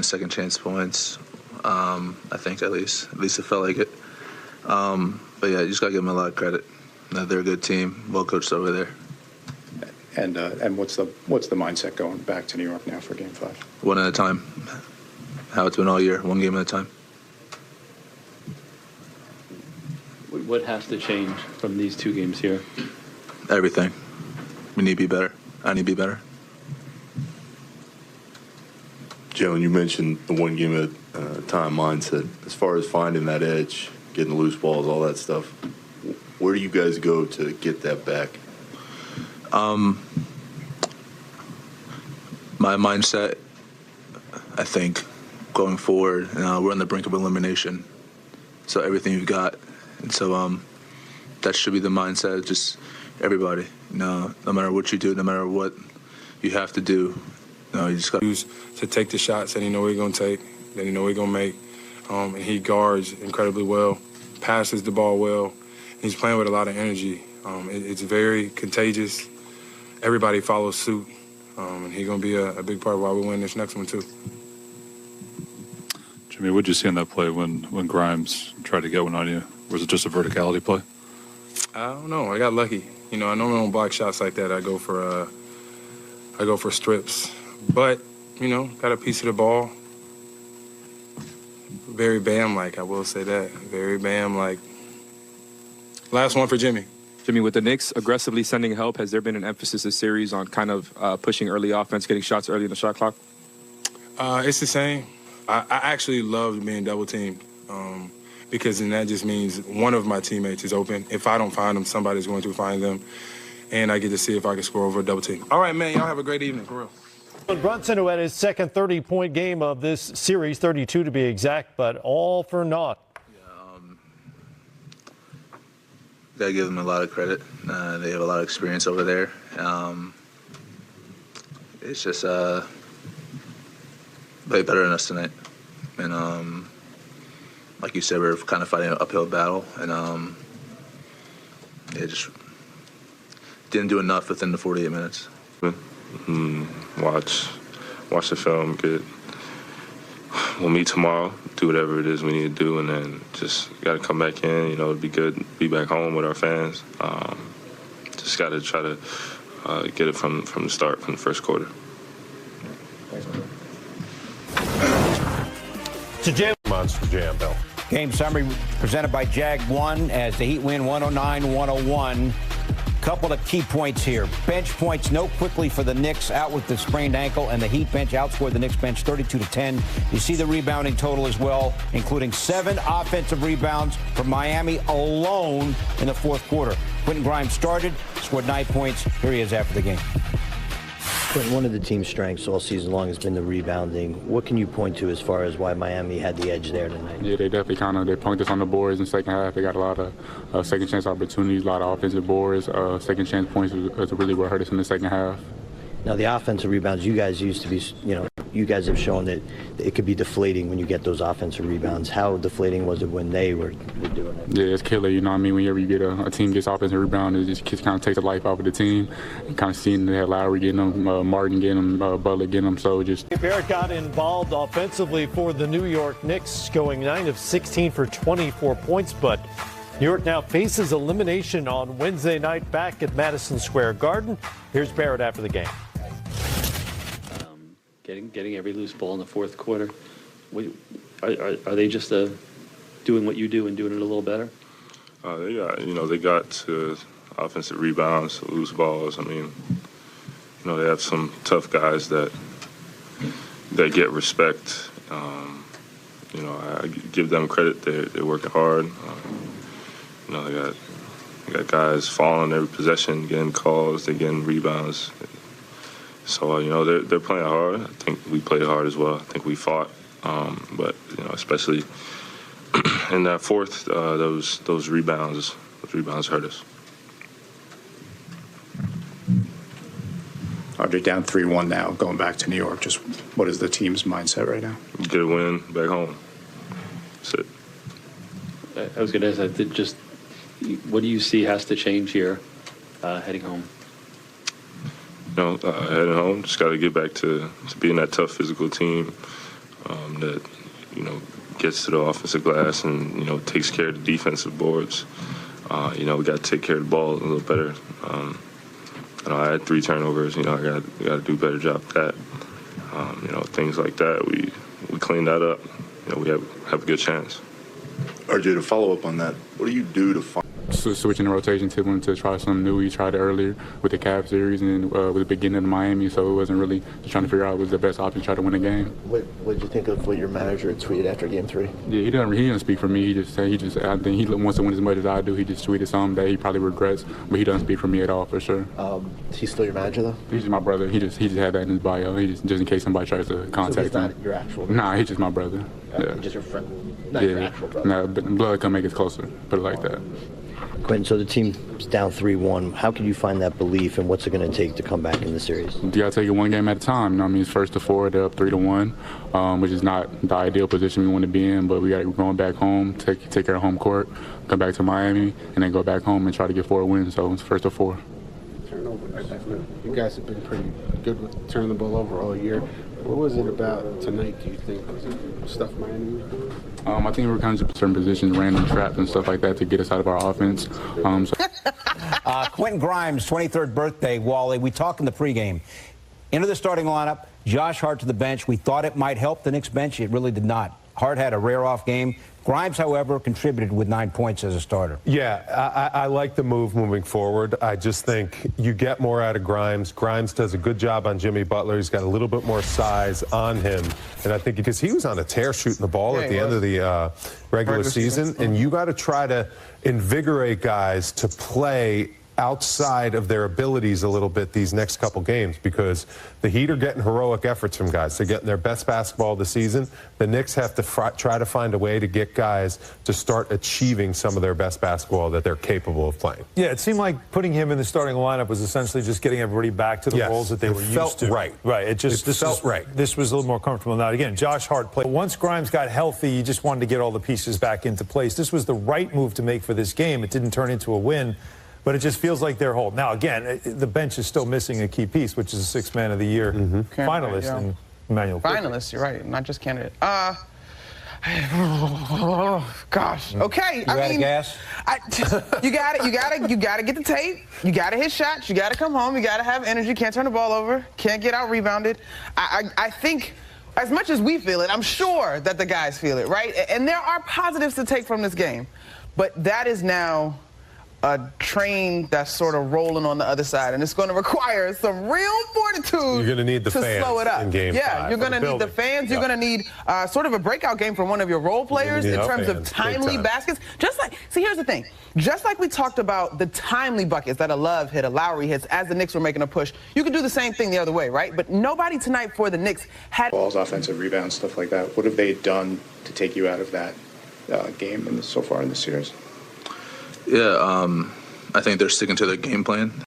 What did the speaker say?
getting second chance points. I think at least it felt like it. But yeah, you just gotta give them a lot of credit. They're a good team, well coached over there. And what's the mindset going back to New York now for Game 5? One at a time. How it's been all year, one game at a time. What has to change from these 2 games here? Everything. We need to be better. I need to be better. Jalen, you mentioned the one game at a time mindset. As far as finding that edge, getting the loose balls, all that stuff, where do you guys go to get that back? My mindset, I think, going forward, we're on the brink of elimination. So everything you've got. And so that should be the mindset, just everybody. No matter what you do, no matter what you have to do, you just got to take the shots that he know he's going to take, that he know he's going to make. And he guards incredibly well, passes the ball well. He's playing with a lot of energy. It's very contagious. Everybody follows suit. And he's going to be a big part of why we win this next one, too. Jimmy, what did you see in that play when Grimes tried to get one on you? Was it just a verticality play? I don't know. I got lucky. I normally don't block shots like that. I go for strips. But, got a piece of the ball. Very Bam-like, I will say that. Very Bam-like. Last one for Jimmy. Jimmy, with the Knicks aggressively sending help, has there been an emphasis this series on kind of pushing early offense, getting shots early in the shot clock? It's the same. I actually loved being double-teamed because then that just means one of my teammates is open. If I don't find them, somebody's going to find them, and I get to see if I can score over a double team. All right, man, y'all have a great evening, for real. Brunson, who had his second 30-point game of this series, 32 to be exact, but all for naught. Gotta give them a lot of credit. They have a lot of experience over there. It's just play better than us tonight, and like you said, we're kind of fighting an uphill battle, and just didn't do enough within the 48 minutes. Watch the film. We'll meet tomorrow, do whatever it is we need to do, and then just got to come back in. It'd be good, be back home with our fans. Just got to try to get it from the start, from the first quarter. To Jam Monster Jam, Bill. Game summary presented by Jag 1 as the Heat win 109-101. Couple of key points here. Bench points, no quickly for the Knicks out with the sprained ankle, and the Heat bench outscored the Knicks bench 32-10. You see the rebounding total as well, including 7 offensive rebounds from Miami alone in the fourth quarter. Quentin Grimes started, scored 9 points. Here he is after the game. One of the team's strengths all season long has been the rebounding. What can you point to as far as why Miami had the edge there tonight? Yeah, they definitely they punked us on the boards in the second half. They got a lot of second chance opportunities, a lot of offensive boards. Second chance points is really what hurt us in the second half. Now, the offensive rebounds, you guys used to be, you guys have shown that it could be deflating when you get those offensive rebounds. How deflating was it when they were doing it? Yeah, it's killer, Whenever you get a team gets offensive rebound, it just kind of takes the life out of the team. You kind of seeing that Lowry getting them, Martin getting them, Butler getting them, so just... Barrett got involved offensively for the New York Knicks, going 9 of 16 for 24 points, but New York now faces elimination on Wednesday night back at Madison Square Garden. Here's Barrett after the game. Getting every loose ball in the fourth quarter. Are they just doing what you do and doing it a little better? They got offensive rebounds, loose balls. They have some tough guys that get respect. I give them credit. They're working hard. They got guys falling every possession, getting calls, they're getting rebounds. So, they're playing hard. I think we played hard as well. I think we fought. But, especially in that fourth, those rebounds hurt us. They're down 3-1 now, going back to New York. Just what is the team's mindset right now? Get a win back home. That's it. I was going to ask, just what do you see has to change here heading home? Heading home, just got to get back to being that tough physical team. that, gets to the offensive glass and, takes care of the defensive boards. We got to take care of the ball a little better. I had 3 turnovers. I got to do a better job at that. Things like that. We clean that up. We have a good chance. RJ, to follow up on that, what do you do to find? Switching the rotation to try something new. We tried it earlier with the Cavs series and with the beginning of Miami, so it wasn't really just trying to figure out what was the best option to try to win a game. What did you think of what your manager tweeted after Game 3? Yeah, he didn't speak for me. I think he wants to win as much as I do. He just tweeted something that he probably regrets, but he doesn't speak for me at all for sure. Is he still your manager though? He's just my brother. He just had that in his bio. He just in case somebody tries to contact him. So he's not your actual? Nah, he's just my brother. Yeah. Just your friend, not your actual brother. No, but blood can make us closer. Put it like that. Quentin, so the team's down 3-1. How can you find that belief, and what's it going to take to come back in the series? You got to take it one game at a time. It's first to 4, they're up 3-1, which is not the ideal position we want to be in. But we're going back home, take care of home court, come back to Miami, and then go back home and try to get 4 wins. So it's first to 4. Turnovers. You guys have been pretty good with turning the ball over all year. What was it about tonight, do you think? Was it stuff Miami was doing? I think we were kind of just certain positions, random traps and stuff like that to get us out of our offense. Quentin Grimes' 23rd birthday, Wally. We talked in the pregame. Into the starting lineup, Josh Hart to the bench. We thought it might help the Knicks bench. It really did not. Hart had a rare off game. Grimes, however, contributed with 9 points as a starter. Yeah, I like the move moving forward. I just think you get more out of Grimes. Grimes does a good job on Jimmy Butler. He's got a little bit more size on him. And I think because he was on a tear shooting the ball at the end of the regular season. And you got to try to invigorate guys to play outside of their abilities a little bit these next couple games, because the Heat are getting heroic efforts from guys. They're getting their best basketball of the season. The Knicks have to try to find a way to get guys to start achieving some of their best basketball that they're capable of playing. Yeah, it seemed like putting him in the starting lineup was essentially just getting everybody back to the roles that they were used to. Right. Right. This felt right. This was a little more comfortable. Now, again, Josh Hart played. Once Grimes got healthy, you just wanted to get all the pieces back into place. This was the right move to make for this game. It didn't turn into a win, but it just feels like they're whole. Now, again, the bench is still missing a key piece, which is a Sixth Man of the Year finalist in Emmanuel. Finalist, you're right, not just candidate. Gosh. Okay. You out of gas? You gotta get the tape. You gotta hit shots. You gotta come home. You gotta have energy. Can't turn the ball over. Can't get out rebounded. I think, as much as we feel it, I'm sure that the guys feel it, right? And there are positives to take from this game, but that is now a train that's sort of rolling on the other side, and it's going to require some real fortitude. You're going to need the fans slow it up. in Game 5. You're going to need the fans. You're going to need sort of a breakout game from one of your role players in terms of timely baskets. Here's the thing. Just like we talked about the timely buckets that a Love hit, a Lowry hits, as the Knicks were making a push, you could do the same thing the other way, right? But nobody tonight for the Knicks had balls, offensive rebounds, stuff like that. What have they done to take you out of that game so far in the series? Yeah, I think they're sticking to their game plan.